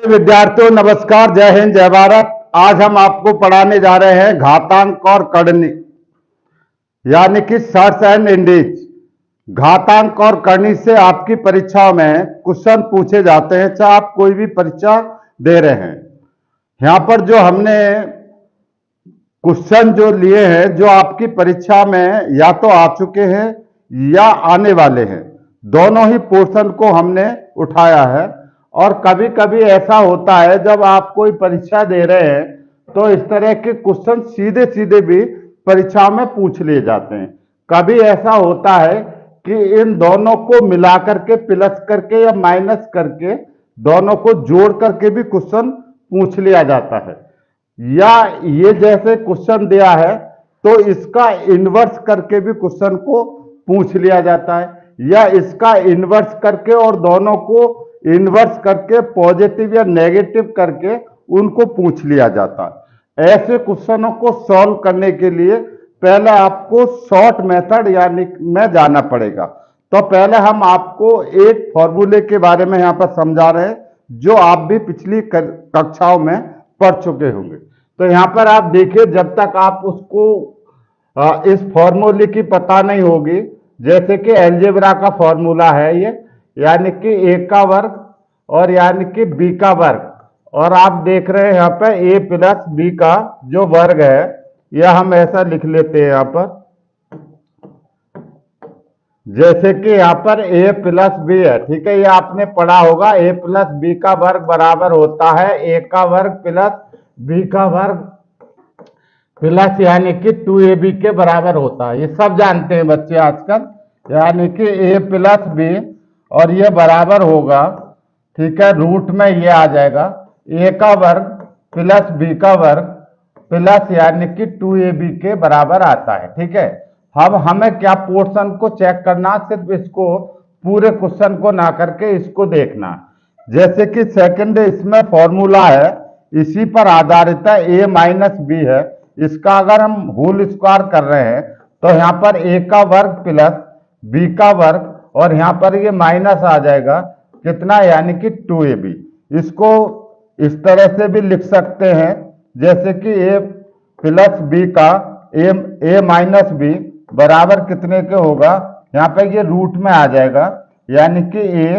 विद्यार्थियों नमस्कार, जय हिंद, जय भारत। आज हम आपको पढ़ाने जा रहे हैं घातांक और करनी, यानी कि सर्ट्स एंड इंडेज। घातांक और करनी से आपकी परीक्षाओं में क्वेश्चन पूछे जाते हैं, चाहे आप कोई भी परीक्षा दे रहे हैं। यहाँ पर जो हमने क्वेश्चन जो लिए हैं, जो आपकी परीक्षा में या तो आ चुके हैं या आने वाले हैं, दोनों ही पोर्शन को हमने उठाया है। और कभी कभी ऐसा होता है जब आप कोई परीक्षा दे रहे हैं तो इस तरह के क्वेश्चन सीधे सीधे भी परीक्षा में पूछ लिए जाते हैं। कभी ऐसा होता है कि इन दोनों को मिलाकर के प्लस करके या माइनस करके दोनों को जोड़ करके भी क्वेश्चन पूछ लिया जाता है, या ये जैसे क्वेश्चन दिया है तो इसका इन्वर्स करके भी क्वेश्चन को पूछ लिया जाता है, या इसका इन्वर्स करके और दोनों को इन्वर्स करके पॉजिटिव या नेगेटिव करके उनको पूछ लिया जाता है। ऐसे क्वेश्चनों को सॉल्व करने के लिए पहले आपको शॉर्ट मेथड यानी में जाना पड़ेगा। तो पहले हम आपको एक फॉर्मूले के बारे में यहाँ पर समझा रहे हैं, जो आप भी पिछली कक्षाओं में पढ़ चुके होंगे। तो यहाँ पर आप देखिए, जब तक आप उसको इस फॉर्मूले की पता नहीं होगी, जैसे कि अलजेब्रा का फॉर्मूला है ये, यानी कि ए का वर्ग और यानी कि बी का वर्ग, और आप देख रहे हैं यहाँ पर ए प्लस बी का जो वर्ग है, यह हम ऐसा लिख लेते हैं यहाँ पर, जैसे कि यहाँ पर ए प्लस बी है। ठीक है, ये आपने पढ़ा होगा, ए प्लस बी का वर्ग बराबर होता है ए का वर्ग प्लस बी का वर्ग प्लस यानी कि 2ab के बराबर होता है। ये सब जानते हैं बच्चे आजकल, यानी कि ए प्लस बी और ये बराबर होगा, ठीक है, रूट में ये आ जाएगा ए का वर्ग प्लस बी का वर्ग प्लस यानी कि 2ab के बराबर आता है। ठीक है, अब हमें क्या पोर्शन को चेक करना, सिर्फ इसको पूरे क्वेश्चन को ना करके इसको देखना। जैसे कि सेकंड इसमें फॉर्मूला है, इसी पर आधारित है, ए माइनस बी है, इसका अगर हम होल स्क्वायर कर रहे हैं तो यहाँ पर ए का वर्ग प्लस बी का वर्ग और यहाँ पर ये माइनस आ जाएगा कितना, यानी कि 2ab। इसको इस तरह से भी लिख सकते हैं, जैसे कि ए प्लस बी का ए माइनस बी बराबर कितने के होगा, यहाँ पे ये रूट में आ जाएगा, यानी कि ए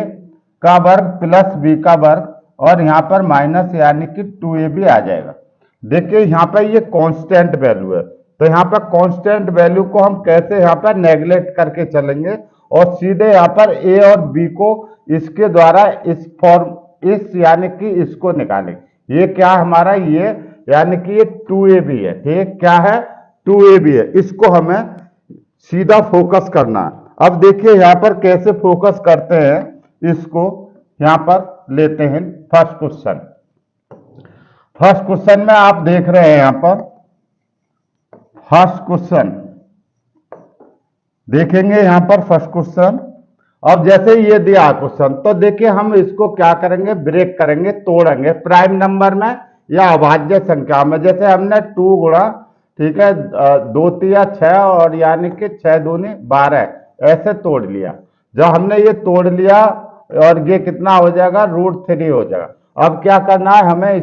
का वर्ग प्लस बी का वर्ग और यहाँ पर माइनस यानी कि 2ab आ जाएगा। देखिए यहाँ पर ये कांस्टेंट वैल्यू है, तो यहाँ पर कांस्टेंट वैल्यू को हम कैसे यहाँ पर नेग्लेक्ट करके चलेंगे और सीधे यहाँ पर ए और बी को इसके द्वारा इस यानी कि इसको निकालेंगे। ये क्या हमारा, ये यानी कि ये 2ab है। ठीक, क्या है, 2ab है, इसको हमें सीधा फोकस करना है। अब देखिए यहाँ पर कैसे फोकस करते हैं, इसको यहाँ पर लेते हैं फर्स्ट क्वेश्चन। फर्स्ट क्वेश्चन में आप देख रहे हैं, यहाँ पर फर्स्ट क्वेश्चन देखेंगे, यहाँ पर फर्स्ट क्वेश्चन। अब जैसे ये दिया क्वेश्चन, तो देखिए हम इसको क्या करेंगे, ब्रेक करेंगे, तोड़ेंगे प्राइम नंबर में या अभाज्य संख्या में। जैसे हमने 2 गुणा, ठीक है, 2 तिया 6 और यानी कि 6 दूनी 12 ऐसे तोड़ लिया। जब हमने ये तोड़ लिया और ये कितना हो जाएगा, √3 हो जाएगा। अब क्या करना है, हमें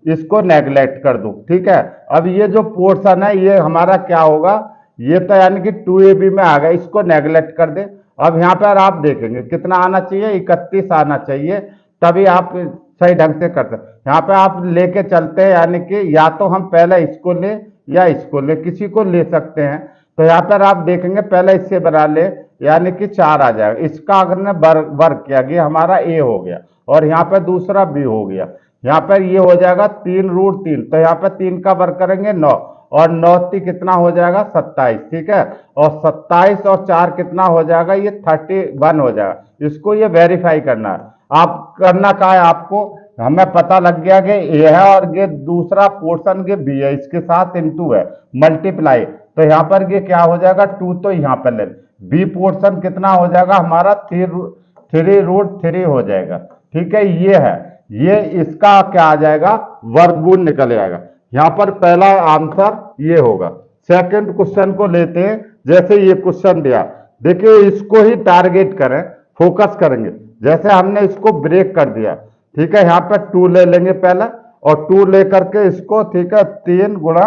इसको नेग्लेक्ट कर दो। ठीक है, अब ये जो पोर्शन है ये हमारा क्या होगा, ये तो यानी कि 2ab में आ गया, इसको नेग्लेक्ट कर दे। अब यहाँ पर आप देखेंगे कितना आना चाहिए, 31 आना चाहिए, तभी आप सही ढंग से करते हैं। यहाँ पे आप लेके चलते हैं, यानी कि या तो हम पहले इसको ले या इसको ले, किसी को ले सकते हैं। तो यहाँ पर आप देखेंगे पहले इससे बना ले, यानी कि 4 आ जाएगा। इसका अगर ने वर्ग किया गया, हमारा a हो गया और यहाँ पर दूसरा b हो गया। यहाँ पर ये हो जाएगा 3√3, तो यहाँ पर 3 का वर्ग करेंगे 9 और 9 कितना हो जाएगा, 27। ठीक है, और 27 और 4 कितना हो जाएगा, ये 31 हो जाएगा। इसको ये वेरीफाई करना है। आप करना क्या है, आपको हमें पता लग गया कि ए है और ये दूसरा पोर्शन के बी है, इसके साथ इनटू है, मल्टीप्लाई। तो यहाँ पर ये क्या हो जाएगा, 2, तो यहाँ पर ले बी पोर्शन कितना हो जाएगा हमारा, 3√3 हो जाएगा। ठीक है, ये है, ये इसका क्या आ जाएगा, वर्गमूल निकल जाएगा। यहाँ पर पहला आंसर ये होगा। सेकंड क्वेश्चन को लेते हैं, जैसे ये क्वेश्चन दिया, देखिए इसको ही टारगेट करें, फोकस करेंगे। जैसे हमने इसको ब्रेक कर दिया, ठीक है, यहाँ पे 2 ले लेंगे पहले, और 2 लेकर के इसको, ठीक है, 3 गुणा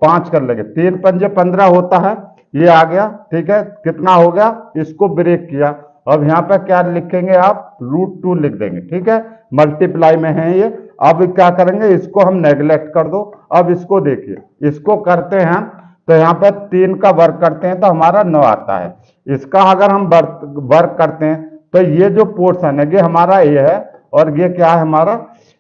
5 कर लेंगे, 3 पंजे 15 होता है, ये आ गया। ठीक है, कितना हो गया, इसको ब्रेक किया। अब यहाँ पे क्या लिखेंगे आप, √2 लिख देंगे। ठीक है, मल्टीप्लाई में है ये। अब क्या करेंगे, इसको हम नेग्लेक्ट कर दो। अब इसको देखिए, इसको करते हैं हम, तो यहाँ पर 3 का वर्ग करते हैं तो हमारा 9 आता है। इसका अगर हम वर्ग करते हैं तो ये जो पोर्शन है ये हमारा ए है, और ये क्या है हमारा,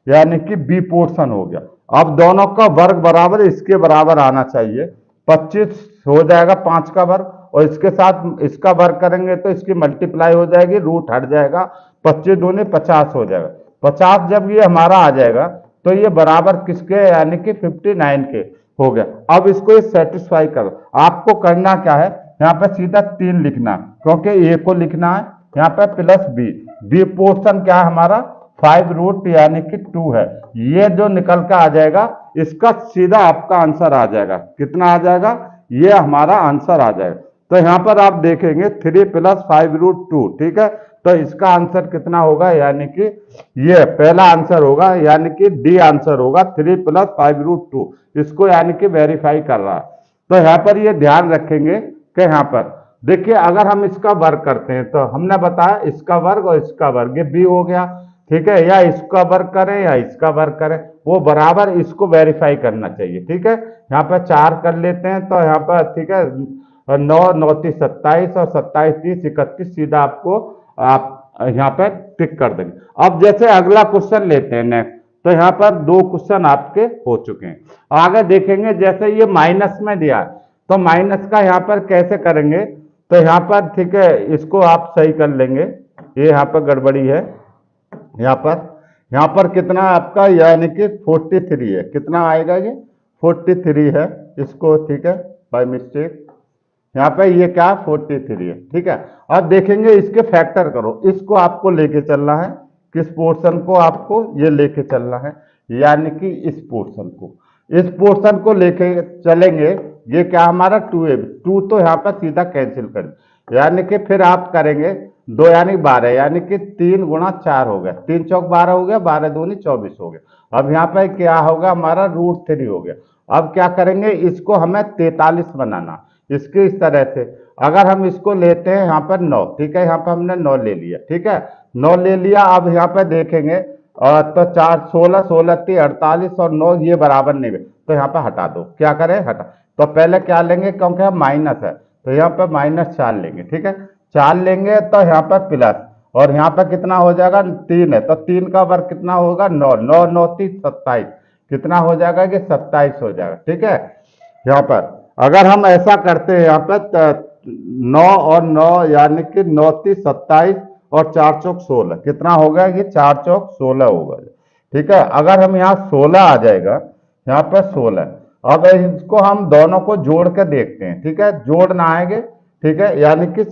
यानी कि बी पोर्शन हो गया। अब दोनों का वर्ग बराबर इसके बराबर आना चाहिए। 25 हो जाएगा 5 का वर्ग, और इसके साथ इसका वर्ग करेंगे तो इसकी मल्टीप्लाई हो जाएगी, रूट हट जाएगा, 25 दूनी 50 हो जाएगा। 50 जब ये हमारा आ जाएगा तो ये बराबर किसके, यानी कि 59 के हो गया। अब इसको ये सेटिस्फाई करो। आपको करना क्या है, यहाँ पे सीधा 3 लिखना, क्योंकि ए को लिखना है, यहाँ पे प्लस बी पोर्शन क्या है हमारा 5 यानी कि 2 है। ये जो निकल के आ जाएगा, इसका सीधा आपका आंसर आ जाएगा। कितना आ जाएगा, ये हमारा आंसर आ जाएगा। तो यहाँ पर आप देखेंगे 3 + 5√2। ठीक है, तो इसका आंसर कितना होगा, यानी कि ये पहला आंसर होगा, यानी कि डी आंसर होगा, 3 + 5√2। इसको यानी कि वेरीफाई कर रहा है। तो यहाँ पर ये ध्यान रखेंगे कि यहाँ पर देखिए, अगर हम इसका वर्ग करते हैं तो हमने बताया इसका वर्ग और इसका वर्ग, ये बी हो गया। ठीक है, या इसका वर्ग करें या इसका वर्ग करें, वो बराबर इसको वेरीफाई करना चाहिए। ठीक है, यहाँ पर 4 कर लेते हैं तो यहाँ पर, ठीक है, 9 9 30 27 और 27 30 31, सीधा आपको आप यहाँ पर टिक कर देंगे। अब जैसे अगला क्वेश्चन लेते हैं नेक्स्ट, तो यहाँ पर 2 क्वेश्चन आपके हो चुके हैं। आगे देखेंगे, जैसे ये माइनस में दिया तो माइनस का यहाँ पर कैसे करेंगे, तो यहाँ पर, ठीक है, इसको आप सही कर लेंगे, ये यहाँ पर गड़बड़ी है। यहाँ पर कितना आपका, यानी कि 43 है। कितना आएगा, ये 43 है इसको, ठीक है, बाय मिस्टेक यहाँ पे ये क्या 43 है। ठीक है, अब देखेंगे इसके फैक्टर करो, इसको आपको लेके चलना है, किस पोर्शन को आपको ये लेके चलना है, यानी कि इस पोर्शन को लेके चलेंगे। ये क्या हमारा 2 है, 2 तो यहाँ पर सीधा कैंसिल कर, यानी कि फिर आप करेंगे 2 यानी 12, यानी कि 3 गुणा 4 हो गया, 3 चौक 12 हो गया, 12 दूनी 24 हो गया। अब यहाँ पर क्या होगा हमारा √3 हो गया। अब क्या करेंगे, इसको हमें 43 बनाना, इसके इस तरह से। अगर हम इसको लेते हैं यहाँ पर 9, ठीक है, यहाँ पर हमने 9 ले लिया। ठीक है, 9 ले लिया। अब यहाँ पर देखेंगे तो 4 16 16 3 48 और 9 ये बराबर नहीं है, तो यहाँ पर हटा दो। क्या करें, हटा। तो पहले क्या लेंगे, क्योंकि हम माइनस है तो यहाँ पर -4 लेंगे। ठीक है, 4 लेंगे तो यहाँ पर प्लस, और यहाँ पर कितना हो जाएगा, 3 है तो 3 का वर्ग कितना होगा, 9 9 9 30 27, कितना हो जाएगा कि 27 हो जाएगा। ठीक है, यहाँ पर अगर हम ऐसा करते हैं, यहाँ पर 9 और 9 यानी कि 9 30 27 और 4 चौक 16, कितना होगा, ये 4 चौक 16 होगा। ठीक है, अगर हम यहाँ 16 आ जाएगा, यहाँ पर 16। अब इसको हम दोनों को जोड़ के देखते हैं। ठीक है, जोड़ना आएंगे। ठीक है, यानी कि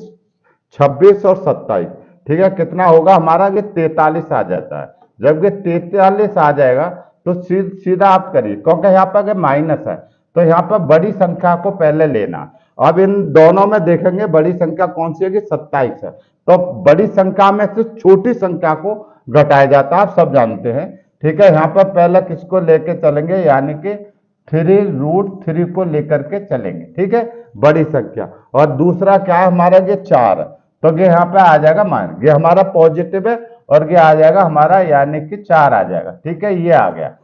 26 और 27, ठीक है, कितना होगा हमारा, ये 43 आ जाता है। जब ये 43 आ जाएगा तो सीधा आप करिए, क्योंकि यहाँ पर माइनस है तो यहाँ पर बड़ी संख्या को पहले लेना। अब इन दोनों में देखेंगे बड़ी संख्या कौन सी है, 27 है, तो बड़ी संख्या में से छोटी संख्या को घटाया जाता है, आप सब जानते हैं। ठीक है, यहाँ पर पहले किसको लेके चलेंगे, यानी कि 3√3 को लेकर के चलेंगे। ठीक है, बड़ी संख्या। और दूसरा क्या है हमारा, ये 4 है, तो ये यहाँ पे आ जाएगा मान, ये हमारा पॉजिटिव है, और ये आ जाएगा हमारा, यानी कि 4 आ जाएगा। ठीक है, ये आ गया।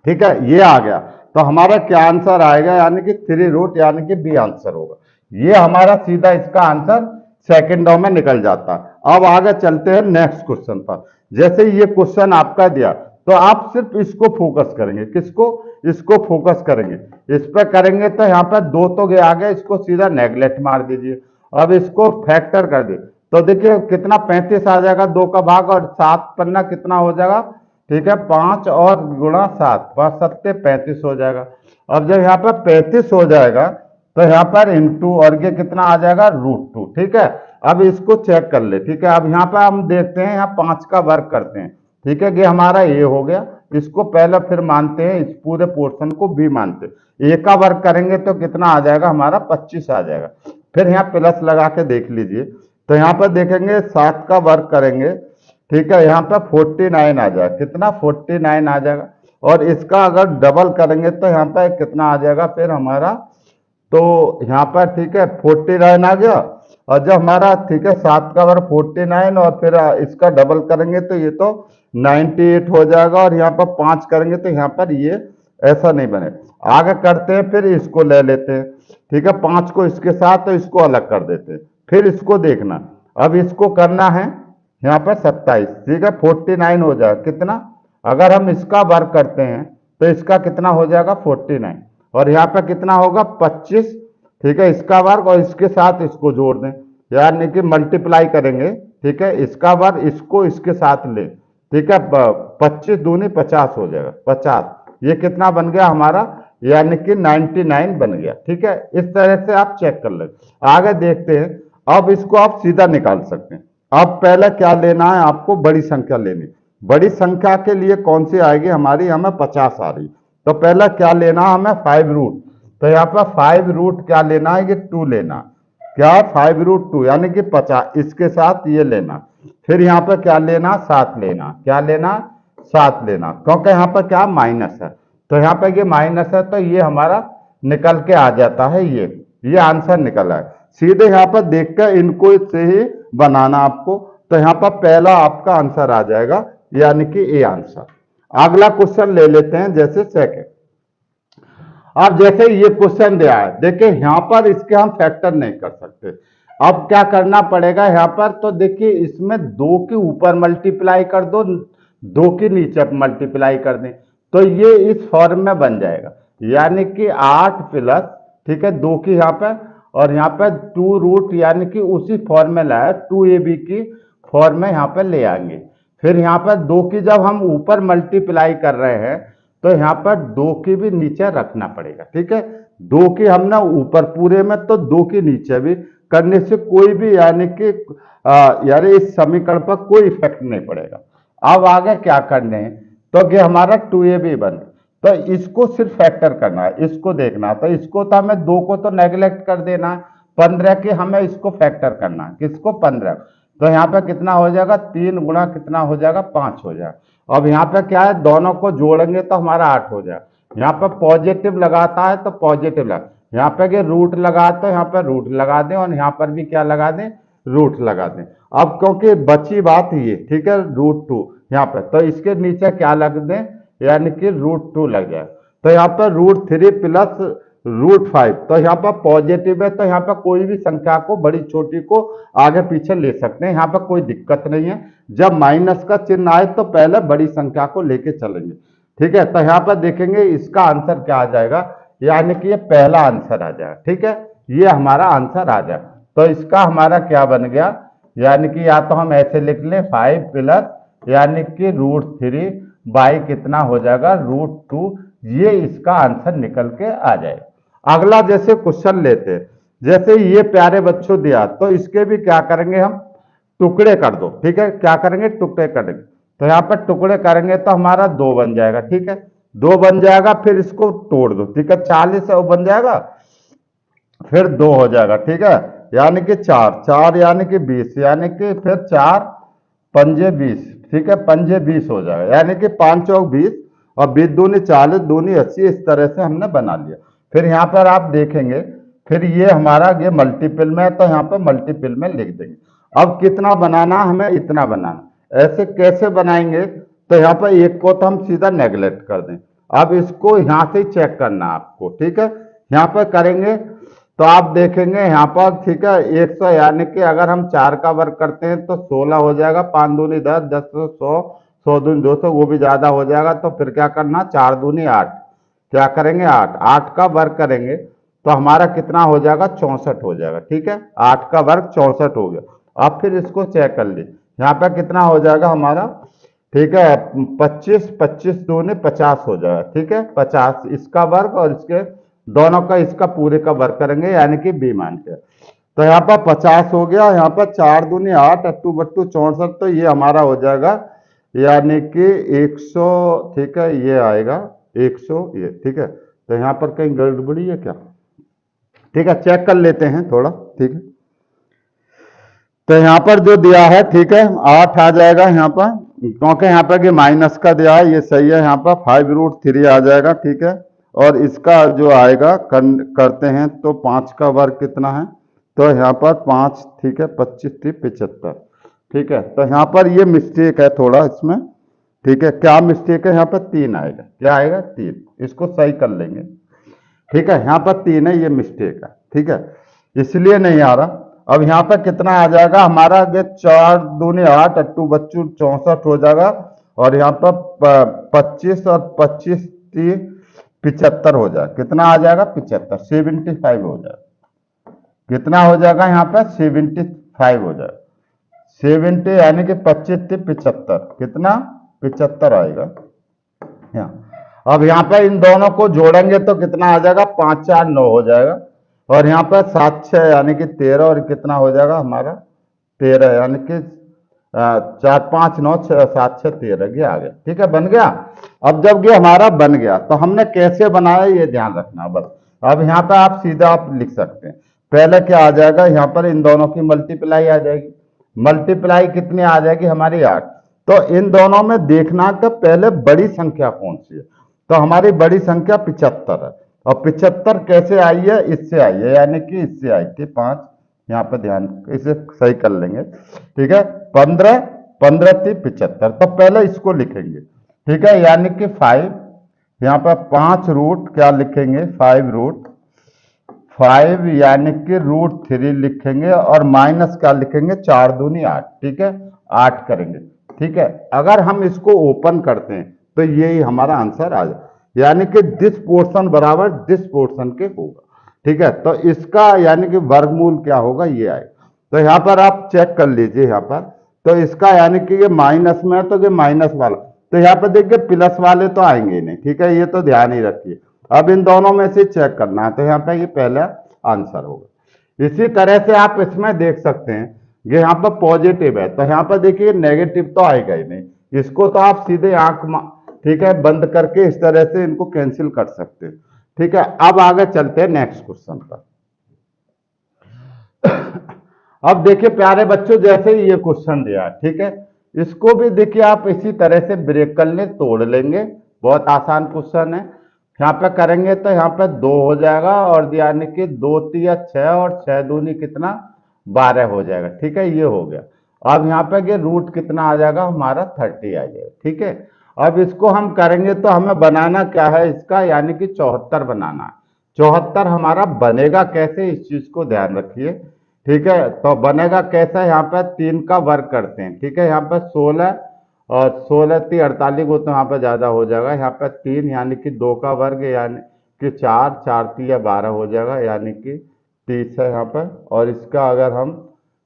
ठीक है, ये आ गया, तो हमारा क्या आंसर आएगा, यानी कि 3 यानी कि बी आंसर होगा। ये हमारा सीधा इसका आंसर सेकंडों में निकल जाता है। अब आगे चलते हैं नेक्स्ट क्वेश्चन पर। जैसे ये क्वेश्चन आपका दिया तो आप सिर्फ इसको फोकस करेंगे, किसको, इसको फोकस करेंगे, इस पर करेंगे। तो यहाँ पर 2 तो गया आगे, इसको सीधा नेगलेक्ट मार दीजिए। अब इसको फैक्टर कर दे तो देखिए कितना 35 आ जाएगा, 2 का भाग, और 7 पन्ना कितना हो जाएगा, ठीक है, 5 और गुणा 7, 5 7 35 हो जाएगा। अब जब यहाँ पर 35 हो जाएगा तो यहाँ पर इंटू, और ये कितना आ जाएगा, √2। ठीक है, अब इसको चेक कर ले। ठीक है, अब यहाँ पर हम देखते हैं, यहाँ 5 का वर्ग करते हैं। ठीक है, ये हमारा ए हो गया, इसको पहले फिर मानते हैं, इस पूरे पोर्शन को बी मानते हैं। ए का वर्ग करेंगे तो कितना आ जाएगा हमारा, 25 आ जाएगा। फिर यहाँ प्लस लगा के देख लीजिए, तो यहाँ पर देखेंगे 7 का वर्ग करेंगे, ठीक है, यहाँ पे 49 आ जाएगा, कितना 49 आ जाएगा। और इसका अगर डबल करेंगे तो यहाँ पे कितना आ जाएगा फिर हमारा, तो यहाँ पर ठीक है 49 आ गया। और जब हमारा ठीक है 7 का वर्ग 49 और फिर इसका डबल करेंगे तो ये तो 98 हो जाएगा। और यहाँ पर 5 करेंगे तो यहाँ पर ये ऐसा नहीं बने। आगे करते हैं, फिर इसको ले लेते हैं, ठीक है 5 को इसके साथ तो इसको अलग कर देते हैं। फिर इसको देखना, अब इसको करना है यहाँ पर 27, ठीक है 49 हो जाएगा कितना, अगर हम इसका वर्ग करते हैं तो इसका कितना हो जाएगा 49, और यहाँ पे कितना होगा 25, ठीक है इसका वर्ग और इसके साथ इसको जोड़ दें, यानी कि मल्टीप्लाई करेंगे, ठीक है इसका वर्ग इसको इसके साथ ले, ठीक है 25 दूनी 50 हो जाएगा 50, ये कितना बन गया हमारा, यानी कि 99 बन गया। ठीक है, इस तरह से आप चेक कर लें। आगे देखते हैं, अब इसको आप सीधा निकाल सकते हैं। अब पहले क्या लेना है आपको, बड़ी संख्या लेनी। बड़ी संख्या के लिए कौन सी आएगी हमारी, हमें 50 आ रही, तो पहला क्या लेना हमें 5 रूट, तो यहाँ पर 5 रूट क्या लेना है, ये 2 लेना, क्या 5 रूट 2 यानी कि 50, इसके साथ ये लेना। फिर यहाँ पर क्या लेना 7 लेना, क्या लेना 7 लेना, क्योंकि यहाँ पर क्या माइनस है, तो यहाँ पर ये माइनस है तो ये हमारा निकल के आ जाता है, ये आंसर निकला है। सीधे यहाँ पर देखकर इनको से ही बनाना आपको, तो यहाँ पर पहला आपका आंसर आ जाएगा, यानी कि ए आंसर। अगला क्वेश्चन ले लेते हैं, जैसे सेकंड। अब जैसे ये क्वेश्चन दिया है, देखिए यहाँ पर इसके हम फैक्टर नहीं कर सकते। अब क्या करना पड़ेगा यहाँ पर, तो देखिए इसमें 2 के ऊपर मल्टीप्लाई कर दो, 2 के नीचे मल्टीप्लाई कर दें, तो ये इस फॉर्म में बन जाएगा, यानी कि 8 प्लस, ठीक है 2 की यहाँ पर, और यहाँ पर 2 रूट, यानी कि उसी फॉर्मूला है 2ab की फॉर्म में यहाँ पर ले आएंगे। फिर यहाँ पर 2 की जब हम ऊपर मल्टीप्लाई कर रहे हैं तो यहाँ पर 2 की भी नीचे रखना पड़ेगा। ठीक है, 2 की हमने ऊपर पूरे में, तो 2 की नीचे भी करने से कोई भी यानी कि यानी इस समीकरण पर कोई इफेक्ट नहीं पड़ेगा। अब आगे क्या करने हैं, तो कि हमारा 2ab बन, तो इसको सिर्फ फैक्टर करना है, इसको देखना, तो इसको तो हमें 2 को तो नेग्लेक्ट कर देना है, 15 के हमें इसको फैक्टर करना है, किसको 15, तो यहाँ पे कितना हो जाएगा 3 गुणा कितना हो जाएगा 5 हो जाएगा। अब यहाँ पे क्या है, दोनों को जोड़ेंगे तो हमारा 8 हो जाएगा। यहाँ पे पॉजिटिव लगाता है तो पॉजिटिव लगा, यहाँ पे के रूट लगा तो यहाँ पे रूट लगा दें, और यहाँ पर भी क्या लगा दें, रूट लगा दें। अब क्योंकि बची बात ये, ठीक है √2 यहाँ पे, तो इसके नीचे क्या लग दें, यानी कि √2 लग जाए, तो यहाँ पर √3 प्लस √5, तो यहाँ पर पॉजिटिव है, तो यहाँ पर कोई भी संख्या को बड़ी छोटी को आगे पीछे ले सकते हैं, यहाँ पर कोई दिक्कत नहीं है। जब माइनस का चिन्ह आए तो पहले बड़ी संख्या को लेके चलेंगे। ठीक है, तो यहाँ पर देखेंगे इसका आंसर क्या आ जाएगा, यानी कि ये पहला आंसर आ जाएगा। ठीक है, ये हमारा आंसर आ जाएगा, तो इसका हमारा क्या बन गया, यानी कि या तो हम ऐसे लिख लें 5 प्लस यानी कि √3 बाई कितना हो जाएगा √2, ये इसका आंसर निकल के आ जाएगा। अगला जैसे क्वेश्चन लेते हैं, जैसे ये प्यारे बच्चों दिया, तो इसके भी क्या करेंगे हम, टुकड़े कर दो। ठीक है, क्या करेंगे, टुकड़े कर देंगे, तो यहाँ पर टुकड़े करेंगे तो हमारा 2 बन जाएगा। ठीक है, 2 बन जाएगा, फिर इसको तोड़ दो, ठीक है 40 बन जाएगा, फिर 2 हो जाएगा। ठीक है, यानी कि 4 यानी कि 20, यानी कि फिर 4 पंजे 20, ठीक है पंजे 20 हो जाएगा, यानी कि 5 चौक 20 और 20 दूनी 40 दूनी 80, इस तरह से हमने बना लिया। फिर यहाँ पर आप देखेंगे, फिर ये हमारा ये मल्टीपल में है, तो यहाँ पर मल्टीपल में लिख देंगे। अब कितना बनाना, हमें इतना बनाना, ऐसे कैसे बनाएंगे, तो यहाँ पर एक को तो हम सीधा नेगलेक्ट कर दें। अब इसको यहाँ से चेक करना आपको। ठीक है, यहाँ पर करेंगे तो आप देखेंगे यहाँ पर, ठीक है 100, यानी कि अगर हम 4 का वर्ग करते हैं तो 16 हो जाएगा, 5 दूनी 10, 10 100, 100 दूनी 200, वो भी ज्यादा हो जाएगा, तो फिर क्या करना 4 दूनी 8, क्या करेंगे 8 का वर्ग करेंगे तो हमारा कितना हो जाएगा 64 हो जाएगा। ठीक है, 8 का वर्ग 64 हो गया। अब फिर इसको चेक कर ली, यहाँ पर कितना हो जाएगा हमारा, ठीक है 25 दूनी 50 हो जाएगा। ठीक है, 50 इसका वर्ग और इसके दोनों का इसका पूरे का वर्ग करेंगे, यानी कि b मान के, तो यहाँ पर 50 हो गया, यहाँ पर 4 दूनी 8, 8 64, तो ये हमारा हो जाएगा यानी कि 100। ठीक है, ये आएगा 100 ये। ठीक है, तो यहाँ पर कहीं गड़बड़ी है क्या, ठीक है चेक कर लेते हैं थोड़ा। ठीक है, तो यहाँ पर जो दिया है, ठीक है, 8 आ जाएगा यहाँ पर, क्योंकि यहाँ पर कि माइनस का दिया है, ये सही है। यहाँ पर 5√3 आ जाएगा, ठीक है। और इसका जो आएगा करते हैं तो 5 का वर्ग कितना है, तो यहाँ पर 5, ठीक है, 25 3 75, ठीक है। तो यहाँ पर ये मिस्टेक है थोड़ा इसमें, ठीक है। क्या मिस्टेक है, यहाँ पर 3 आएगा, क्या आएगा 3, इसको सही कर लेंगे, ठीक है। यहाँ पर 3 है, ये मिस्टेक है, ठीक है, इसलिए नहीं आ रहा। अब यहाँ पर कितना आ जाएगा हमारा, 4 दूनी 8, 8 बच्चू 64 हो जाएगा। और यहाँ पर 25 और 25 3 75 हो जाएगा। कितना आ जाएगा, 75, 75 हो जाएगा। कितना हो जाएगा यहाँ पर, 75 हो जाएगा। 70 यानी कि 25 3 75, कितना 75 आएगा यहाँ। अब यहाँ पर इन दोनों को जोड़ेंगे तो कितना आ जाएगा, 5 4 9 हो जाएगा। और यहाँ पर 7 6 यानी कि 13, और कितना हो जाएगा हमारा 13, यानी कि 4 5 9 6 7 6 13, ये आ गया, ठीक है, बन गया। अब जब ये हमारा बन गया तो हमने कैसे बनाया ये ध्यान रखना बस। अब यहाँ पर आप सीधा आप लिख सकते हैं। पहले क्या आ जाएगा, यहाँ पर इन दोनों की मल्टीप्लाई आ जाएगी। मल्टीप्लाई कितनी आ जाएगी हमारी, 8। तो इन दोनों में देखना कि पहले बड़ी संख्या कौन सी है, तो हमारी बड़ी संख्या 75 है। और 75 कैसे आई है, इससे आई है, यानी कि इससे आई थी 5। यहाँ पे ध्यान, इसे सही कर लेंगे, ठीक है। 15 15 थी 75, तो पहले इसको लिखेंगे, ठीक है, यानी कि 5। यहाँ पर 5 रूट क्या लिखेंगे, 5 यानी कि √3 लिखेंगे। और माइनस क्या लिखेंगे, 4 दूनी 8, ठीक है, 8 करेंगे, ठीक है। अगर हम इसको ओपन करते हैं तो यही हमारा आंसर आ जाए, यानी कि दिस पोर्शन बराबर दिस पोर्शन के होगा, ठीक है। तो इसका यानी कि वर्गमूल क्या होगा, ये आएगा। तो यहाँ पर आप चेक कर लीजिए यहाँ पर, तो इसका यानी कि ये माइनस में है तो ये माइनस वाला, तो यहाँ पर देखिए प्लस वाले तो आएंगे नहीं, ठीक है, ये तो ध्यान ही रखिए। अब इन दोनों में से चेक करना है, तो यहाँ पे ये पहला आंसर होगा। इसी तरह से आप इसमें देख सकते हैं, ये यहाँ पर पॉजिटिव है तो यहाँ पर देखिए नेगेटिव तो आएगा ही नहीं, इसको तो आप सीधे आंख, ठीक है, बंद करके इस तरह से इनको कैंसिल कर सकते हैं, ठीक है। अब आगे चलते हैं नेक्स्ट क्वेश्चन पर। अब देखिए प्यारे बच्चों, जैसे ही ये क्वेश्चन दिया, ठीक है, इसको भी देखिए आप इसी तरह से ब्रेक कर ले, तोड़ लेंगे। बहुत आसान क्वेश्चन है। यहाँ पे करेंगे तो यहाँ पे 2 हो जाएगा, और यानी कि 2 3 6, और 6 दूनी कितना 12 हो जाएगा, ठीक है, ये हो गया। अब यहाँ पे ये रूट कितना आ जाएगा हमारा 30 आ जाएगा, ठीक है। अब इसको हम करेंगे तो हमें बनाना क्या है इसका, यानी कि 74 बनाना है। 74 हमारा बनेगा कैसे, इस चीज को ध्यान रखिए, ठीक है। तो बनेगा कैसा, यहाँ पे 3 का वर्ग करते हैं, ठीक है। यहाँ पे 16 और 16 3 48 को तो यहाँ पे ज्यादा हो जाएगा। यहाँ पे 3 यानी कि 2 का वर्ग, यानी कि 4 4 3 12 हो जाएगा, यानी कि 30 है यहाँ पर। और इसका अगर हम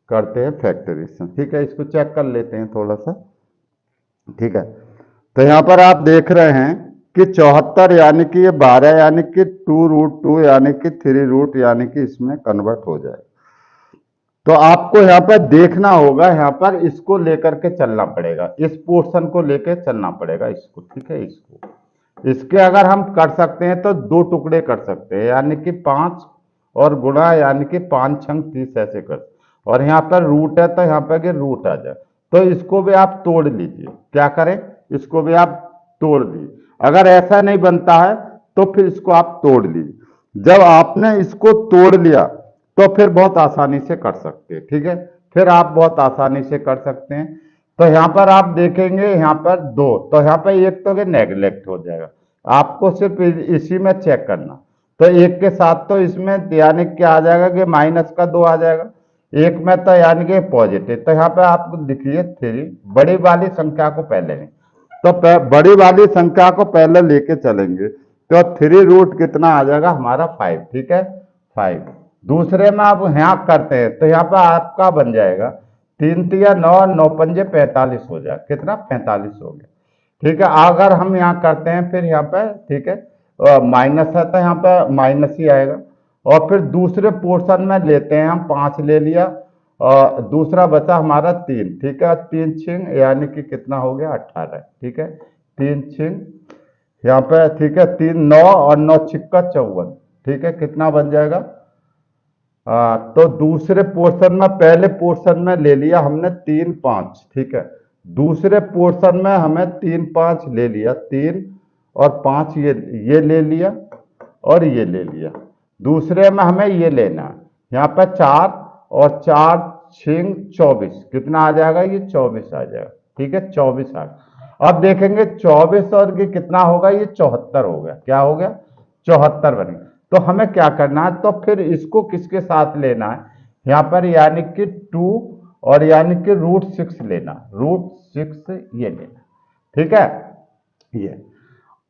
करते हैं फैक्टराइजेशन, ठीक है, इसको चेक कर लेते हैं थोड़ा सा, ठीक है। तो यहाँ पर आप देख रहे हैं कि 74 यानी कि ये 12 यानी कि 2√2 यानी कि 3 रूट यानी कि इसमें कन्वर्ट हो जाएगा। तो आपको यहाँ पर देखना होगा, यहाँ पर इसको लेकर के चलना पड़ेगा, इस पोर्शन को लेकर चलना पड़ेगा इसको, ठीक है। इसको इसके अगर हम कर सकते हैं तो 2 टुकड़े कर सकते हैं, यानी कि 5 और गुणा, यानी कि 5 छंग 30 ऐसे कर। और यहाँ पर रूट है तो यहाँ पर रूट आ जाए, तो इसको भी आप तोड़ लीजिए। क्या करें, इसको भी आप तोड़ लीजिए। अगर ऐसा नहीं बनता है तो फिर इसको आप तोड़ लीजिए। जब आपने इसको तोड़ लिया तो फिर बहुत आसानी से कर सकते हैं, ठीक है, फिर आप बहुत आसानी से कर सकते हैं। तो यहाँ पर आप देखेंगे, यहाँ पर 2, तो यहाँ पर एक तो नेगलेक्ट हो जाएगा, आपको सिर्फ इसी में चेक करना। तो एक के साथ तो इसमें यानी क्या आ जाएगा कि माइनस का 2 आ जाएगा, एक में तो यानी कि पॉजिटिव। तो यहाँ पे आप लिखिए 3, बड़ी वाली संख्या को पहले लें, तो बड़ी वाली संख्या को पहले लेके चलेंगे, तो 3 रूट कितना आ जाएगा हमारा 5, ठीक है, 5। दूसरे में आप यहाँ करते हैं तो यहाँ पर आपका बन जाएगा 3 3 9 9 5 45 हो जाएगा, कितना 45 हो गया, ठीक है। अगर हम यहाँ करते हैं फिर यहाँ पे, ठीक है, माइनस है तो यहाँ पे माइनस ही आएगा। और फिर दूसरे पोर्शन में लेते हैं हम, 5 ले लिया और दूसरा बचा हमारा 3, ठीक है, 3 छिंग यानी कि कितना हो गया 18, ठीक है, 3 छिंग यहाँ पे, ठीक है, 3 9 और 9 छिक्का 54, ठीक है, कितना बन जाएगा तो दूसरे पोर्शन में, पहले पोर्शन में ले लिया हमने 3 5, ठीक है। दूसरे पोर्शन में हमें 3 5 ले लिया, 3 और 5 ये ले लिया और ये ले लिया। दूसरे में हमें ये लेना है, यहाँ पर 4 और 4 6 24, कितना आ जाएगा, ये 24 आ जाएगा, ठीक है, 24 आ गया। अब देखेंगे 24 और ये कितना होगा, ये 74 हो गया, क्या हो गया, 74 बन गया। तो हमें क्या करना है, तो फिर इसको किसके साथ लेना है, यहाँ पर यानी कि 2 और यानी कि √6 लेना, √6 ये लेना, ठीक है। ये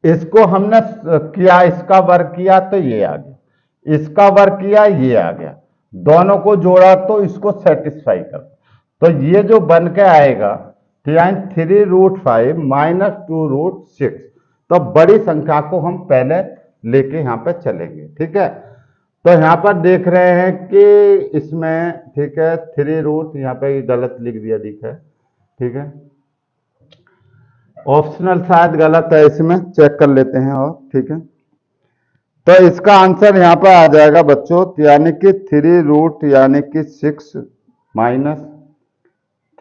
इसको हमने किया, इसका वर्ग किया तो ये आ गया, इसका वर्ग किया ये आ गया, दोनों को जोड़ा तो इसको सेटिस्फाई कर, तो ये जो बन के आएगा, तो यानी 3√5 माइनस 2√6। तो बड़ी संख्या को हम पहले लेके यहाँ पे चलेंगे, ठीक है। तो यहाँ पर देख रहे हैं कि इसमें, ठीक है, 3 यहाँ पे गलत लिख दिया दिखा है, ठीक है, ऑप्शनल शायद गलत है, इसमें चेक कर लेते हैं और, ठीक है। तो इसका आंसर यहाँ पर आ जाएगा बच्चों, यानी कि 3 यानी कि 6 माइनस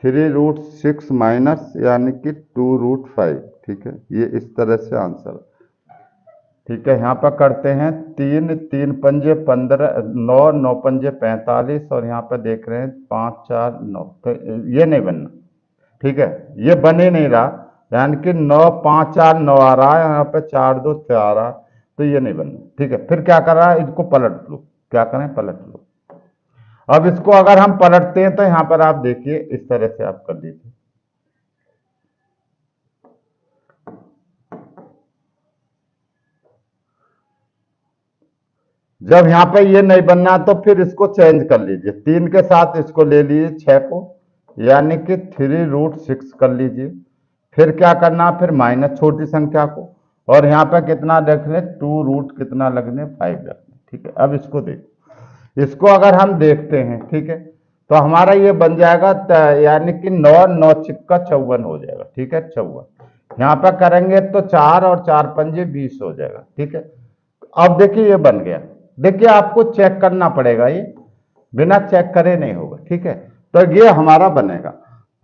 3√6 माइनस यानी कि 2√5, ठीक है, ये इस तरह से आंसर, ठीक है। यहाँ पर करते हैं 3 3 पंजे 15, 9 9 पंजे 45 और यहाँ पर देख रहे हैं 5 4 9, तो ये नहीं बनना, ठीक है, ये बन ही नहीं रहा, यानी कि 9 5 4 9 आ रहा है, यहाँ पे 4 2 6 आ रहा है, तो ये नहीं बनना, ठीक है। फिर क्या कर रहा है, इसको पलट लो, क्या करें, पलट लो। अब इसको अगर हम पलटते हैं तो यहाँ पर आप देखिए इस तरह से आप कर लीजिए, जब यहाँ पे ये नहीं बनना तो फिर इसको चेंज कर लीजिए, 3 के साथ इसको ले लीजिए 6 को, यानी कि 3√6 कर लीजिए। फिर क्या करना, फिर माइनस छोटी संख्या को, और यहाँ पे कितना रख ले, 2 कितना लगने, 5 रखने, ठीक है। अब इसको देखो, इसको अगर हम देखते हैं, ठीक है, तो हमारा ये बन जाएगा, यानी कि 9 9 चिक्का 54 हो जाएगा, ठीक है, 54। यहाँ पे करेंगे तो 4 और 4 पंजे 20 हो जाएगा, ठीक है। अब देखिए ये बन गया, देखिए आपको चेक करना पड़ेगा, ये बिना चेक करे नहीं होगा, ठीक है। तो ये हमारा बनेगा,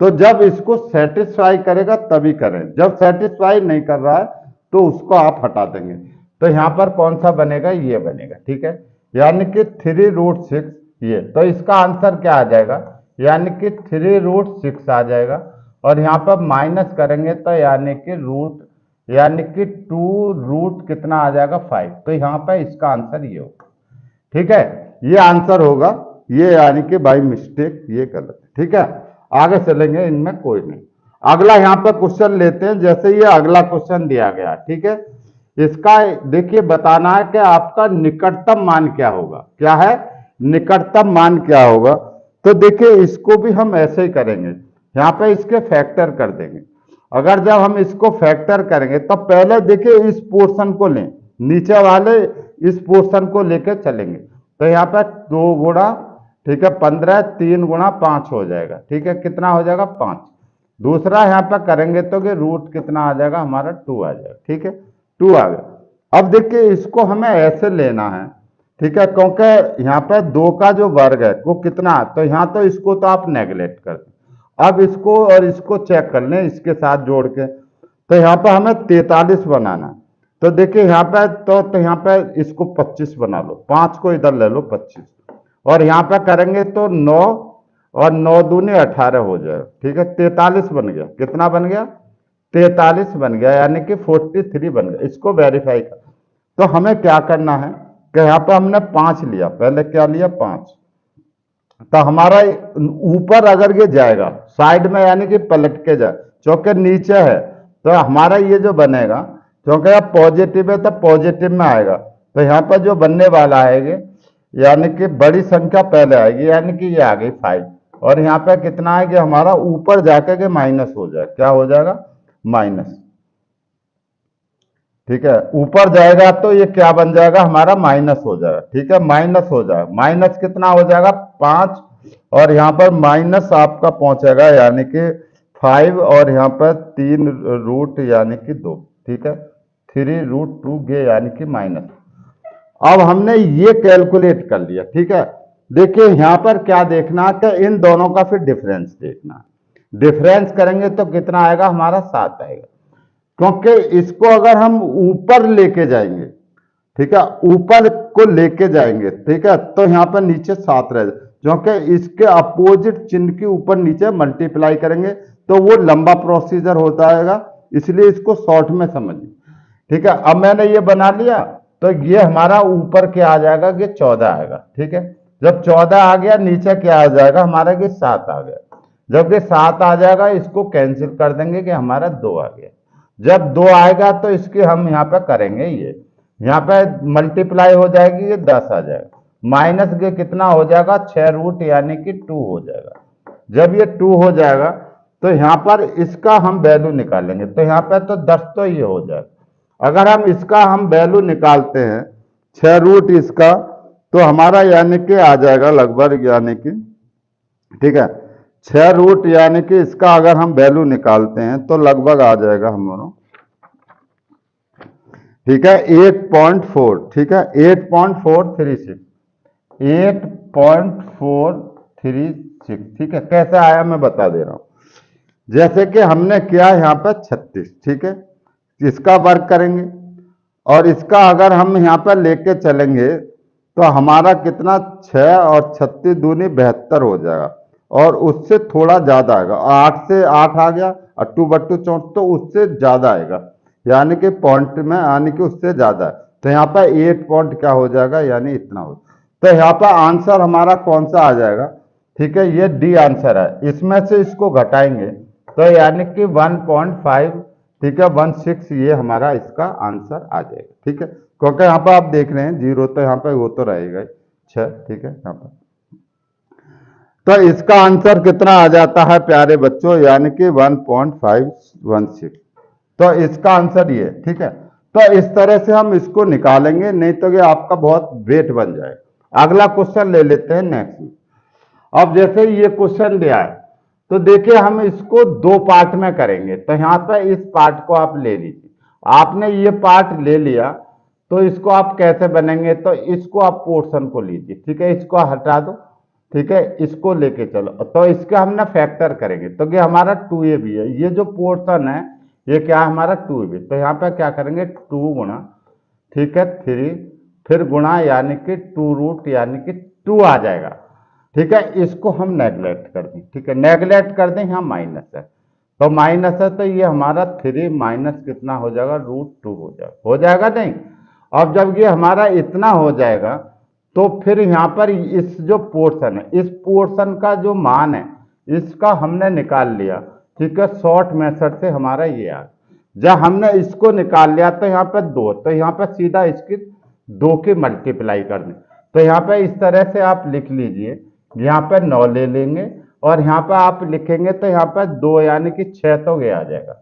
तो जब इसको सेटिस्फाई करेगा तभी करें, जब सेटिस्फाई नहीं कर रहा है तो उसको आप हटा देंगे। तो यहाँ पर कौन सा बनेगा, ये बनेगा, ठीक है, यानी कि 3√6 ये, तो इसका आंसर क्या आ जाएगा, यानी कि 3√6 आ जाएगा, और यहाँ पर माइनस करेंगे तो यानी कि यानी कि 2 कितना आ जाएगा, 5। तो यहाँ पर इसका आंसर ये होगा, ठीक है, ये आंसर होगा, ये यानी कि बाय मिस्टेक ये गलत है, ठीक है। आगे चलेंगे, इनमें कोई नहीं। अगला यहाँ पर क्वेश्चन लेते हैं, जैसे ये अगला क्वेश्चन दिया गया, ठीक है, इसका देखिए बताना है कि आपका निकटतम मान क्या होगा, क्या है, निकटतम मान क्या होगा। तो देखिए इसको भी हम ऐसे ही करेंगे, यहाँ पे इसके फैक्टर कर देंगे। अगर जब हम इसको फैक्टर करेंगे तो पहले देखिए इस पोर्शन को लें, नीचे वाले इस पोर्शन को लेकर चलेंगे, तो यहाँ पर 2 गुणा, ठीक है, 15, 3 गुणा 5 हो जाएगा, ठीक है, कितना हो जाएगा, 5। दूसरा यहाँ पर करेंगे तो कि रूट कितना आ जाएगा हमारा, 2 आ जाएगा, ठीक है, 2 आ गया। अब देखिए इसको हमें ऐसे लेना है, ठीक है, क्योंकि यहाँ पर 2 का जो वर्ग है वो कितना है, तो यहाँ तो इसको तो आप नेगलेक्ट कर दें। अब इसको और इसको चेक कर लें इसके साथ जोड़ के, तो यहाँ पर हमें 43 बनाना है। तो देखिए यहाँ पर तो यहाँ पर इसको 25 बना लो, 5 को इधर ले लो 25, और यहाँ पर करेंगे तो 9 और 9 दूनी 18 हो जाएगा, ठीक है, 43 बन गया, कितना बन गया, 43 बन गया, यानी कि 43 बन गया। इसको वेरीफाई कर, तो हमें क्या करना है कि यहाँ पर हमने 5 लिया, पहले क्या लिया, 5, तो हमारा ऊपर अगर ये जाएगा साइड में, यानी कि पलट के जाए, क्योंकि नीचे है, तो हमारा ये जो बनेगा, क्योंकि अब पॉजिटिव है तो पॉजिटिव में आएगा, तो यहाँ पर जो बनने वाला है यानी कि बड़ी संख्या पहले आएगी, यानी कि ये आ गई 5, और यहाँ पे कितना आएगा हमारा, ऊपर जाकर के माइनस हो जाए, क्या हो जाएगा, माइनस, ठीक है, ऊपर जाएगा तो ये क्या बन जाएगा हमारा, माइनस हो जाएगा, ठीक है, माइनस हो जाएगा, माइनस कितना हो जाएगा, 5, और यहाँ पर माइनस आपका पहुंचेगा यानी कि 5, और यहाँ पर 3 रूट यानी कि 2, ठीक है, 3√2 गे यानी कि माइनस। अब हमने ये कैलकुलेट कर लिया, ठीक है, देखिए यहाँ पर क्या देखना कि इन दोनों का फिर डिफरेंस देखना, डिफरेंस करेंगे तो कितना आएगा हमारा 7 आएगा, क्योंकि इसको अगर हम ऊपर लेके जाएंगे, ठीक है, ऊपर को लेके जाएंगे, ठीक है, तो यहाँ पर नीचे 7 रह जाए, क्योंकि इसके अपोजिट चिन्ह के ऊपर नीचे मल्टीप्लाई करेंगे तो वो लंबा प्रोसीजर हो जाएगा, इसलिए इसको शॉर्ट में समझिए। ठीक है, अब मैंने ये बना लिया, तो ये हमारा ऊपर क्या आ जाएगा कि 14 आएगा। ठीक है, जब 14 आ गया नीचे क्या आ जाएगा हमारा कि 7 आ गया, जब कि 7 आ जाएगा इसको कैंसिल कर देंगे कि हमारा 2 आ गया। जब 2 आएगा तो इसके हम यहाँ पे करेंगे, ये यहाँ पे मल्टीप्लाई हो जाएगी, ये 10 आ जाएगा, माइनस के कितना हो जाएगा 6 रूट यानी कि 2 हो जाएगा। जब ये 2 हो जाएगा तो यहाँ पर इसका हम वैल्यू निकालेंगे, तो यहाँ पे तो 10 तो ये हो जाएगा। अगर हम इसका हम वैल्यू निकालते हैं 6 रूट इसका, तो हमारा यानी कि आ जाएगा लगभग, यानी कि ठीक है 6 रूट यानी कि इसका अगर हम वैल्यू निकालते हैं तो लगभग आ जाएगा हमारा, ठीक है 8.4, ठीक है 8.436, 8.436, ठीक है। कैसे आया मैं बता दे रहा हूं, जैसे कि हमने किया यहाँ पर 36, ठीक है, इसका वर्क करेंगे और इसका अगर हम यहाँ पर लेके चलेंगे तो हमारा कितना 6 और 36 दूनी 72 हो जाएगा, और उससे थोड़ा ज्यादा आएगा, 8 से 8 आ गया, 2/4 तो उससे ज्यादा आएगा, यानी कि पॉइंट में यानी कि उससे ज्यादा है, तो यहाँ पर 8 पॉइंट क्या हो जाएगा यानी इतना हो, तो यहाँ पर आंसर हमारा कौन सा आ जाएगा, ठीक है, ये डी आंसर है। इसमें से इसको घटाएंगे तो यानी कि 1.5, ठीक है 16, ये हमारा इसका आंसर आ जाएगा। ठीक है, क्योंकि यहाँ पर आप देख रहे हैं 0 तो यहाँ पर वो तो रहेगा 6, ठीक है यहाँ पर, तो इसका आंसर कितना आ जाता है प्यारे बच्चों, यानी कि 1.516, तो इसका आंसर ये, ठीक है। तो इस तरह से हम इसको निकालेंगे, नहीं तो ये आपका बहुत वेट बन जाए। अगला क्वेश्चन ले लेते हैं नेक्स्ट। अब जैसे ये क्वेश्चन दिया है तो देखिए हम इसको 2 पार्ट में करेंगे, तो यहाँ पर इस पार्ट को आप ले लीजिए, आपने ये पार्ट ले लिया तो इसको आप कैसे बनेंगे, तो इसको आप पोर्शन को लीजिए, ठीक है, इसको हटा दो, ठीक है, इसको लेके चलो, तो इसका हमने फैक्टर करेंगे, तो कि हमारा 2ab है, ये जो पोर्शन है ये क्या है हमारा 2ab, तो यहाँ पे क्या करेंगे 2 गुणा, ठीक है 3, फिर गुणा यानी कि 2 रूट यानी कि 2 आ जाएगा, ठीक है। इसको हम नेगलेक्ट कर दें, ठीक है, नेगलेक्ट कर दें, यहाँ माइनस है, तो माइनस है तो ये हमारा 3 माइनस कितना हो जाएगा √2 हो जाएगा नहीं। अब जब ये हमारा इतना हो जाएगा तो फिर यहाँ पर इस जो पोर्शन है, इस पोर्शन का जो मान है इसका हमने निकाल लिया, ठीक है, शॉर्ट मेथड से हमारा ये आ, जब हमने इसको निकाल लिया तो यहाँ पर 2, तो यहाँ पर सीधा इसकी 2 की मल्टीप्लाई कर दें, तो यहाँ पे इस तरह से आप लिख लीजिए, यहाँ पर 9 ले लेंगे और यहाँ पर आप लिखेंगे तो यहाँ पर 2 यानी कि 6 तो ये आ जाएगा,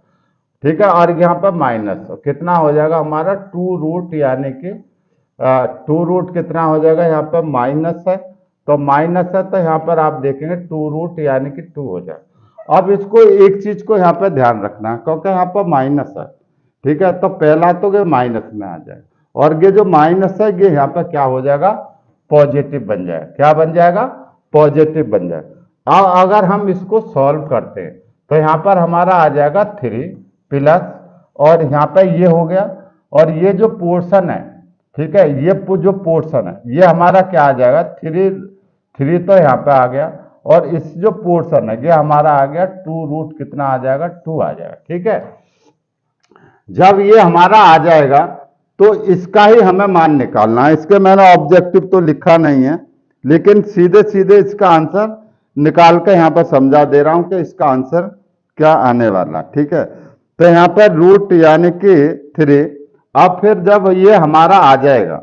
ठीक है, और यहाँ पर माइनस कितना हो जाएगा हमारा 2 रूट यानी कि 2 रूट कितना हो जाएगा, यहाँ पर माइनस है, तो माइनस है तो यहाँ पर आप देखेंगे 2 रूट यानी कि 2 हो जाएगा। अब इसको एक चीज को यहाँ पर ध्यान रखना है, क्योंकि यहाँ पर माइनस है, ठीक है, तो पहला तो ये माइनस में आ जाएगा, और ये जो माइनस है ये यहाँ पर क्या हो जाएगा पॉजिटिव बन जाएगा, क्या बन जाएगा पॉजिटिव बन जाएगा। अब अगर हम इसको सॉल्व करते हैं तो यहाँ पर हमारा आ जाएगा 3 प्लस, और यहाँ पर ये हो गया, और ये जो पोर्शन है, ठीक है, ये जो पोर्शन है ये हमारा क्या आ जाएगा 3 तो यहाँ पे आ गया, और इस जो पोर्शन है ये हमारा आ गया 2 रूट कितना आ जाएगा 2 आ जाएगा, ठीक है। जब ये हमारा आ जाएगा तो इसका ही हमें मान निकालना है, इसके मैंने ऑब्जेक्टिव तो लिखा नहीं है, लेकिन सीधे सीधे इसका आंसर निकाल के यहाँ पर समझा दे रहा हूं कि इसका आंसर क्या आने वाला, ठीक है। तो यहाँ पर रूट यानी कि 3, अब फिर जब ये हमारा आ जाएगा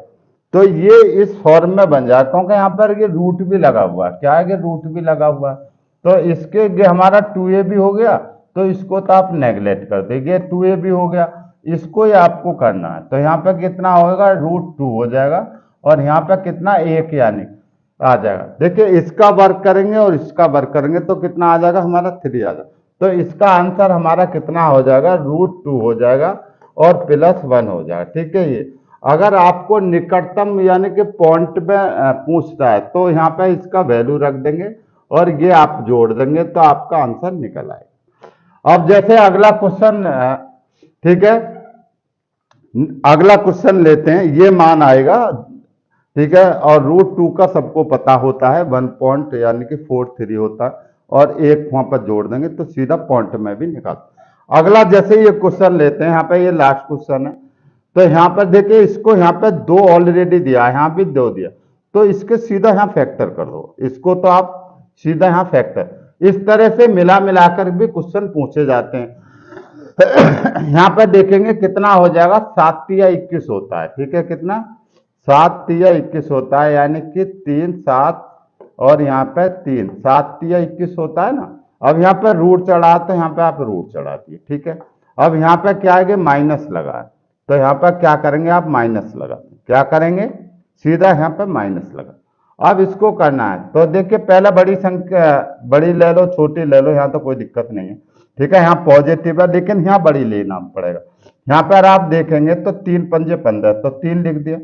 तो ये इस फॉर्म में बन जाएगा, क्योंकि यहाँ पर ये रूट भी लगा हुआ है, क्या है कि रूट भी लगा हुआ है, तो इसके ये हमारा 2ab हो गया, तो इसको तो आप नेगलेक्ट कर देंगे, 2ab हो गया, इसको ही आपको करना है, तो यहाँ पर कितना होगा √2 हो जाएगा, और यहाँ पर कितना 1 यानी आ जाएगा। देखिए इसका वर्क करेंगे और इसका वर्क करेंगे तो कितना आ जाएगा हमारा 3 आ जाएगा, तो इसका आंसर हमारा कितना हो जाएगा √2 हो जाएगा और +1 हो जाएगा, ठीक है। ये अगर आपको निकटतम यानी कि पॉइंट में पूछता है तो यहाँ पे इसका वैल्यू रख देंगे और ये आप जोड़ देंगे तो आपका आंसर निकल आएगा। अब जैसे अगला क्वेश्चन, ठीक है, अगला क्वेश्चन लेते हैं, ये मान आएगा, ठीक है, और √2 का सबको पता होता है 1 पॉइंट यानी कि 43 होता है, और एक वहां पर जोड़ देंगे तो सीधा पॉइंट में भी निकाल। अगला जैसे ये क्वेश्चन लेते हैं, यहाँ पे ये लास्ट क्वेश्चन है, तो यहाँ पर देखिए इसको यहाँ पे 2 ऑलरेडी दिया है, यहाँ भी 2 दिया, तो इसके सीधा यहाँ फैक्टर कर दो, इसको तो आप सीधा यहाँ फैक्टर, इस तरह से मिला मिलाकर भी क्वेश्चन पूछे जाते हैं। यहाँ पर देखेंगे कितना हो जाएगा, 7 या 21 होता है, ठीक है, कितना 7 या 21 होता है, यानी कि 3 7 और यहाँ पे 3 7 या 21 होता है ना। अब यहाँ पे रूट चढ़ा तो यहाँ पे आप रूट चढ़ा दिए, ठीक है। अब यहाँ पे क्या है, माइनस लगा है, तो यहाँ पर क्या करेंगे आप माइनस लगा, क्या करेंगे सीधा यहाँ पे माइनस लगा। अब इसको करना है तो देखिए पहला बड़ी संख्या बड़ी ले लो छोटी ले लो, यहाँ तो कोई दिक्कत नहीं है, ठीक है, यहाँ पॉजिटिव है लेकिन यहाँ बड़ी लेना पड़ेगा। यहाँ पर आप देखेंगे तो 3 पंजे 15, तो 3 लिख दिया,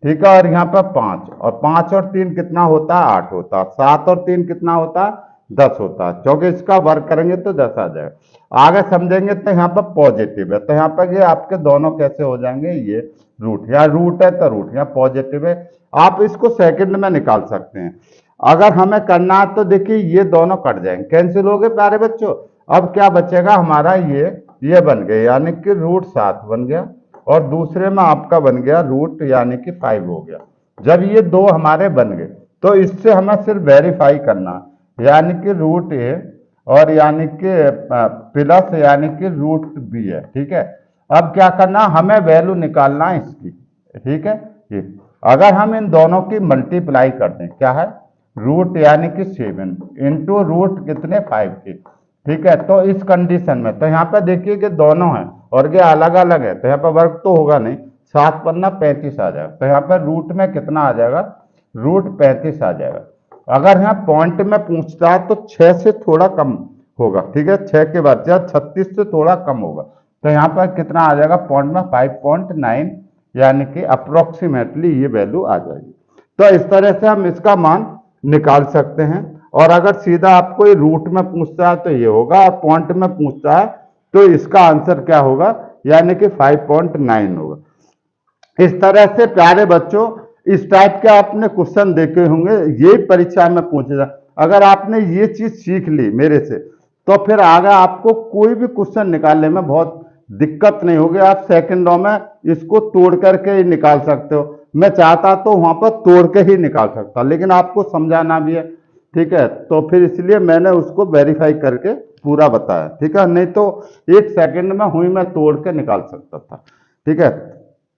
ठीक है, और यहाँ पर 5 और 5 और 3 कितना होता है 8 होता है, 7 और 3 कितना होता है 10 होता है, क्योंकि इसका वर्क करेंगे तो 10 आ जाएगा। आगे समझेंगे तो यहाँ पर पॉजिटिव है, तो यहाँ पर ये आपके दोनों कैसे हो जाएंगे, ये रूट, यहाँ रूट है तो रूट, यहाँ पॉजिटिव है, आप इसको सेकंड में निकाल सकते हैं। अगर हमें करना है तो देखिए ये दोनों कट जाएंगे, कैंसिल हो गए प्यारे बच्चों। अब क्या बचेगा हमारा, ये बन गया यानी कि √7 बन गया, और दूसरे में आपका बन गया रूट यानी कि 5 हो गया। जब ये 2 हमारे बन गए तो इससे हमें सिर्फ वेरीफाई करना है, यानी कि √a और यानी कि प्लस यानी कि √b है, ठीक है। अब क्या करना, हमें वैल्यू निकालना है इसकी, ठीक है। ये अगर हम इन दोनों की मल्टीप्लाई कर दें, क्या है रूट यानी कि 7 इंटू रूट कितने 5 के, ठीक है। तो इस कंडीशन में तो यहाँ पे देखिए कि दोनों हैं और ये अलग अलग है, तो यहाँ पर वर्क तो होगा नहीं, 7 पन्ना 35 आ जाएगा, तो यहाँ पर रूट में कितना आ जाएगा, √35 आ जाएगा। अगर यहाँ पॉइंट में पूछता है तो 6 से थोड़ा कम होगा, ठीक है, 6 के बाद 36 से थोड़ा कम होगा, तो यहाँ पर कितना आ जाएगा पॉइंट में 5.9 यानी कि अप्रोक्सीमेटली ये वैल्यू आ जाएगी। तो इस तरह से हम इसका मान निकाल सकते हैं। और अगर सीधा आपको ये रूट में पूछता है तो ये होगा, और पॉइंट में पूछता है तो इसका आंसर क्या होगा, यानी कि 5.9 होगा। इस तरह से प्यारे बच्चों इस टाइप के आपने क्वेश्चन देखे होंगे, ये परीक्षा में पूछे जाए। अगर आपने ये चीज सीख ली मेरे से तो फिर आगे आपको कोई भी क्वेश्चन निकालने में बहुत दिक्कत नहीं होगी, आप सेकंडों में इसको तोड़ करके ही निकाल सकते हो। मैं चाहता तो वहां पर तोड़ के ही निकाल सकता, लेकिन आपको समझाना भी है, ठीक है, तो फिर इसलिए मैंने उसको वेरीफाई करके पूरा बताया, ठीक है, नहीं तो 1 सेकंड में हुई मैं तोड़ के निकाल सकता था, ठीक है।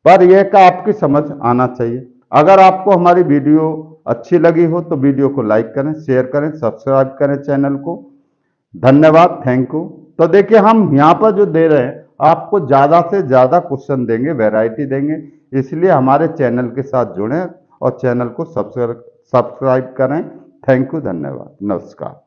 पर यह का आपकी समझ आना चाहिए। अगर आपको हमारी वीडियो अच्छी लगी हो तो वीडियो को लाइक करें, शेयर करें, सब्सक्राइब करें चैनल को। धन्यवाद, थैंक यू। तो देखिए हम यहाँ पर जो दे रहे हैं आपको ज़्यादा से ज़्यादा क्वेश्चन देंगे, वैरायटी देंगे, इसलिए हमारे चैनल के साथ जुड़ें और चैनल को सब्सक्राइब करें। थैंक यू, धन्यवाद, नमस्कार।